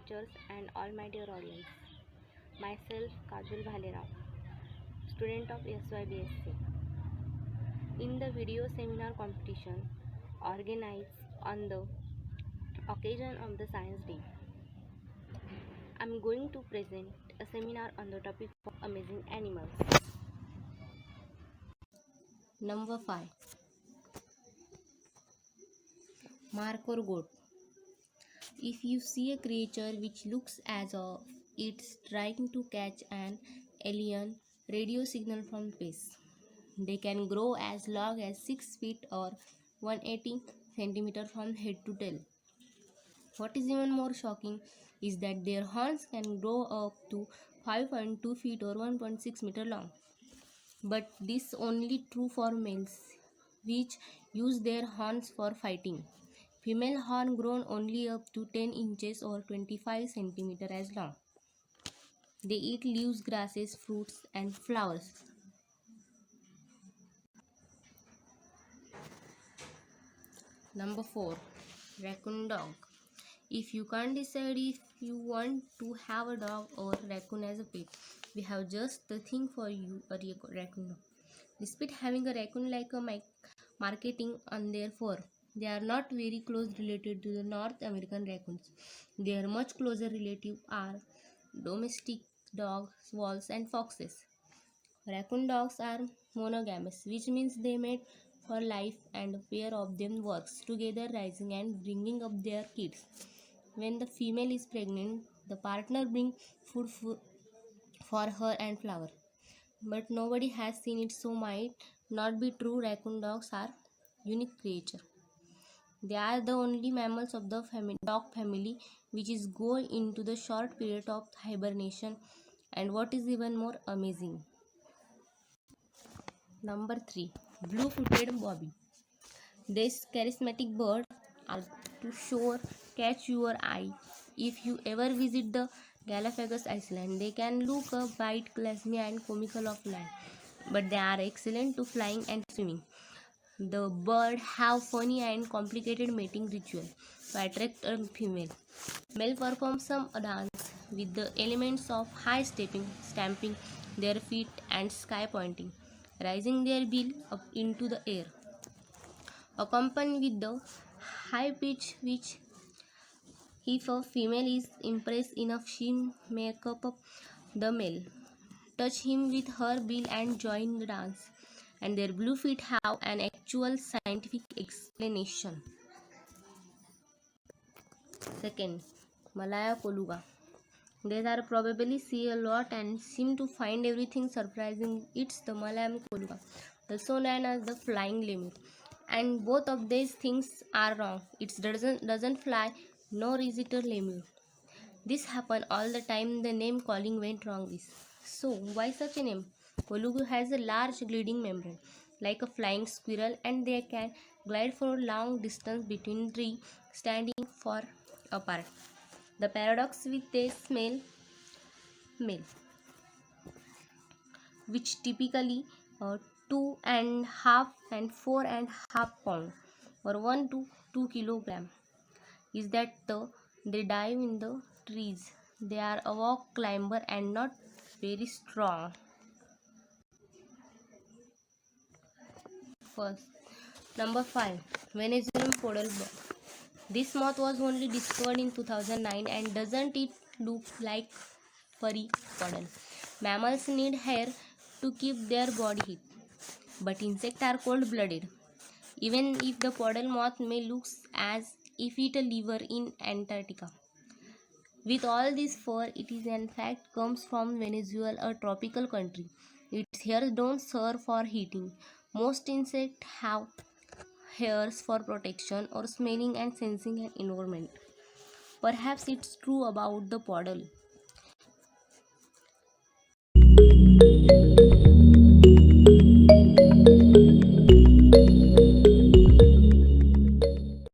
teachers, and all my dear audience. Myself, Kajal Bhalerao, student of SYBSC. In the video seminar competition organized on the occasion of the Science Day, I am going to present a seminar on the topic of amazing animals. Number 5. Mark or goat. If you see a creature which looks as if it's trying to catch an alien radio signal from space, they can grow as long as 6 feet or 180 centimeters from head to tail. What is even more shocking is that their horns can grow up to 5.2 feet or 1.6 meter long. But this only true for males, which use their horns for fighting. Female horn grown only up to 10 inches or 25 centimeters as long. They eat leaves, grasses, fruits, and flowers. Number 4. Raccoon dog. If you can't decide if you want to have a dog or raccoon as a pet, we have just the thing for you, a raccoon dog. Despite having a raccoon like a marketing on their fur, they are not very close related to the North American raccoons. Their much closer relatives are domestic dogs, wolves, and foxes. Raccoon dogs are monogamous, which means they mate for life and a pair of them works together raising and bringing up their kids. When the female is pregnant, the partner brings food for her and flower. But nobody has seen it, so might not be true. Raccoon dogs are unique creature. They are the only mammals of the dog family which is go into the short period of hibernation, and what is even more amazing. Number 3. Blue-footed bobby. This charismatic bird are to sure catch your eye. If you ever visit the Galapagos Island, they can look a bit clumsy and comical of land, but they are excellent to flying and swimming. The bird have funny and complicated mating ritual to attract a female. Male perform some dance with the elements of high stepping, stamping their feet and sky pointing, raising their bill up into the air, accompanied with the high pitch which if a female is impressed enough she make up the male, touch him with her bill and join the dance, and their blue feet have an actual scientific explanation. Second, Malaya Coluga. They are probably see a lot and seem to find everything surprising. It's the Malayan Coluga, also known as the flying lemur. And both of these things are wrong. It doesn't fly, nor is it a lemur. This happen all the time. The name calling went wrong is. So why such a name? Coluga has a large gliding membrane, like a flying squirrel, and they can glide for a long distance between trees, standing far apart. The paradox with this male, which typically 2.5 and 4.5 pounds or 1 to 2 kilogram, is that they dive in the trees. They are a walk climber and not very strong. First, number 5, Venezuelan poodle bug. This moth was only discovered in 2009, and doesn't it look like furry puddle? Mammals need hair to keep their body heat, but insects are cold-blooded. Even if the puddle moth may look as if it lives in Antarctica. With all this fur, it is in fact comes from Venezuela, a tropical country. Its hairs don't serve for heating. Most insects have hairs for protection or smelling and sensing an environment. Perhaps it's true about the puddle.